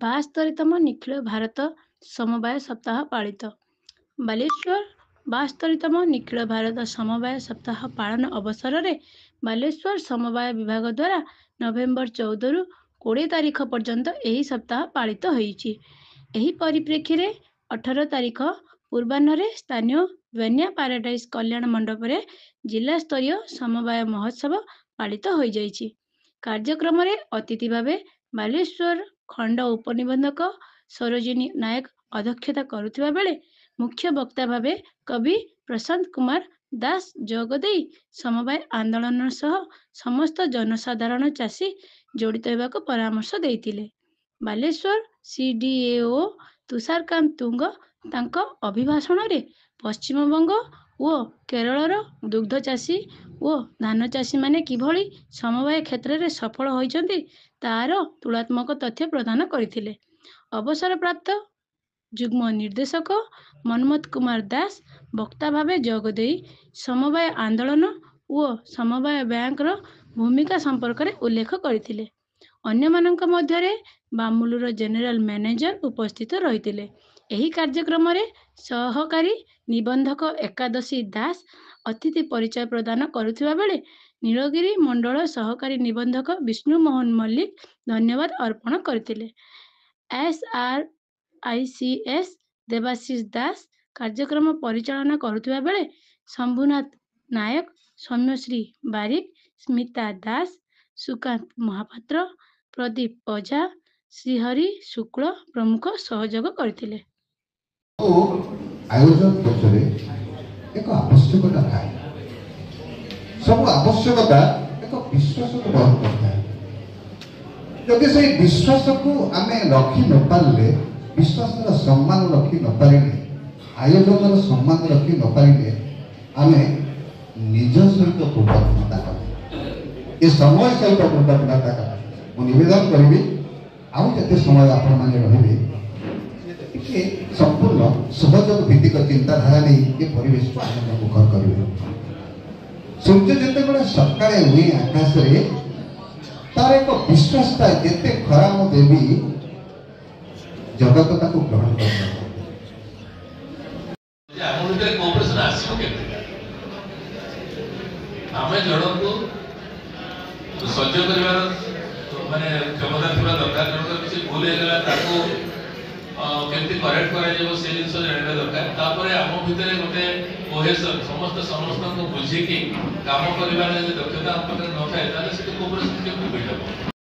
ବାସ୍ତରୀତମ ନିଖିଳ ଭାରତ ସମବାୟ ସପ୍ତାହ ପାଳିତ। ବାଲେଶ୍ୱର 72ତମ ନିଖିଳ ଭାରତ ସମବାୟ ସପ୍ତାହ ପାଳନ ଅବସରରେ ବାଲେଶ୍ୱର ସମବାୟ ବିଭାଗ ଦ୍ୱାରା ନଭେମ୍ବର 14ରୁ 20 ତାରିଖ ପର୍ଯ୍ୟନ୍ତ ଏହି ସପ୍ତାହ ପାଳିତ ହୋଇଛି। ଏହି ପରିପ୍ରେକ୍ଷୀରେ 18 ତାରିଖ ପୂର୍ବାହ୍ନରେ ସ୍ଥାନୀୟ ବେନ୍ୟା ପାରାଡାଇସ୍ କଲ୍ୟାଣ ମଣ୍ଡପରେ ଜିଲ୍ଲାସ୍ତରୀୟ ସମବାୟ ମହୋତ୍ସବ ପାଳିତ ହୋଇଯାଇଛି। କାର୍ଯ୍ୟକ୍ରମରେ ଅତିଥି ଭାବେ ବାଲେଶ୍ୱର ଖଣ୍ଡ ଉପନିବନ୍ଧକ ସରୋଜିନୀ ନାୟକ ଅଧ୍ୟକ୍ଷତା କରୁଥିବା ବେଳେ ମୁଖ୍ୟ ବକ୍ତା ଭାବେ କବି ପ୍ରଶାନ୍ତ କୁମାର ଦାସ ଯୋଗ ଦେଇ ସମବାୟ ଆନ୍ଦୋଳନ ସହ ସମସ୍ତ ଜନସାଧାରଣ ଚାଷୀ ଜଡ଼ିତ ହେବାକୁ ପରାମର୍ଶ ଦେଇଥିଲେ। ବାଲେଶ୍ୱର ସିଡିଏଓ ତୁଷାରକାନ୍ତ ତୁଙ୍ଗ ତାଙ୍କ ଅଭିଭାଷଣରେ ପଶ୍ଚିମବଙ୍ଗ ଓ କେରଳର ଦୁଗ୍ଧ ଚାଷୀ ଓ ଧାନ ଚାଷୀମାନେ କିଭଳି ସମବାୟ କ୍ଷେତ୍ରରେ ସଫଳ ହୋଇଛନ୍ତି ତାହାର ତୁଳନାତ୍ମକ ତଥ୍ୟ ପ୍ରଦାନ କରିଥିଲେ। ଅବସରପ୍ରାପ୍ତ ଯୁଗ୍ମ ନିର୍ଦ୍ଦେଶକ ମନ୍ମଥ କୁମାର ଦାସ ବକ୍ତା ଭାବେ ଯୋଗ ଦେଇ ସମବାୟ ଆନ୍ଦୋଳନ ଓ ସମବାୟ ବ୍ୟାଙ୍କର ଭୂମିକା ସମ୍ପର୍କରେ ଉଲ୍ଲେଖ କରିଥିଲେ। ଅନ୍ୟମାନଙ୍କ ମଧ୍ୟରେ ବାମୁଲୁର ଜେନେରାଲ ମ୍ୟାନେଜର ଉପସ୍ଥିତ ରହିଥିଲେ। ଏହି କାର୍ଯ୍ୟକ୍ରମରେ ସହକାରୀ ନିବନ୍ଧକ ଏକାଦଶୀ ଦାସ ଅତିଥି ପରିଚୟ ପ୍ରଦାନ କରୁଥିବା ବେଳେ ନୀଳଗିରି ମଣ୍ଡଳ ସହକାରୀ ନିବନ୍ଧକ ବିଷ୍ଣୁ ମୋହନ ମଲ୍ଲିକ ଧନ୍ୟବାଦ ଅର୍ପଣ କରିଥିଲେ। SRICS ଦେବାଶିଷ ଦାସ କାର୍ଯ୍ୟକ୍ରମ ପରିଚାଳନା କରୁଥିବା ବେଳେ ଶମ୍ଭୁନାଥ ନାୟକ, ସୌମ୍ୟଶ୍ରୀ ବାରିକ, ସ୍ମିତା ଦାସ, ସୁକାନ୍ତ ମହାପାତ୍ର, ପ୍ରଦୀପ ଓଝା, ଶ୍ରୀହରି ଶୁକ୍ଳ ପ୍ରମୁଖ ସହଯୋଗ କରିଥିଲେ। ଆୟୋଜନ ପଛରେ ଏକ ଆବଶ୍ୟକତା ଥାଏ। ସବୁ ଆବଶ୍ୟକତା ଏକ ବିଶ୍ୱାସକୁ ବହନ କରିଥାଏ। ଯଦି ସେଇ ବିଶ୍ୱାସକୁ ଆମେ ରଖି ନ ପାରିଲେ, ବିଶ୍ୱାସର ସମ୍ମାନ ରଖି ନ ପାରିଲେ, ଆୟୋଜନର ସମ୍ମାନ ରଖି ନ ପାରିଲେ, ଆମେ ନିଜ ସହିତ କୃତଜ୍ଞତା କରେ। ଏ ସମୟ ସହିତ କୃତଜ୍ଞତା କରେ। ମୁଁ ନିବେଦନ କରିବି ଆଉ ଯେତେ ସମୟ ଆପଣମାନେ ରହିବେ ଟିକେ ସମ୍ପୂର୍ଣ୍ଣ ସହଯୋଗ ଭିତ୍ତିକ ଚିନ୍ତାଧାରା ନେଇ ଏ ପରିବେଶକୁ ଆନନ୍ଦ ମୁଖର କରିବେ। ସୂର୍ଯ୍ୟ ଯେତେବେଳେ ସକାଳେ ହୁଏ ଆକାଶରେ ତାର ଏକ ବିଶ୍ୱାସ ଥାଏ ଯେତେ ଖରା ମୁଁ ଦେବି ଜଗତ ତାକୁ ଗ୍ରହଣ କରିବ। ଆମେ ଜଣକୁ ସହ୍ୟ କରିବାର ମାନେ କ୍ଷମତା ଥିବା ଦରକାର। ଜଣଙ୍କର କିଛି ଭୁଲ ହେଇଗଲା ତାକୁ କେମିତି କରେକ୍ଟ କରାଯିବ ସେ ଜିନିଷ ଜାଣିବା ଦରକାର। ତାପରେ ଆମ ଭିତରେ ଗୋଟେ କୋହେସନ, ସମସ୍ତଙ୍କୁ ବୁଝିକି କାମ କରିବାର ଯଦି ଦକ୍ଷତା ଆମ ପାଖରେ ନଥାଏ ତାହେଲେ ସେଠି କୋପରେସନ କେମିତି ମିଳିବ।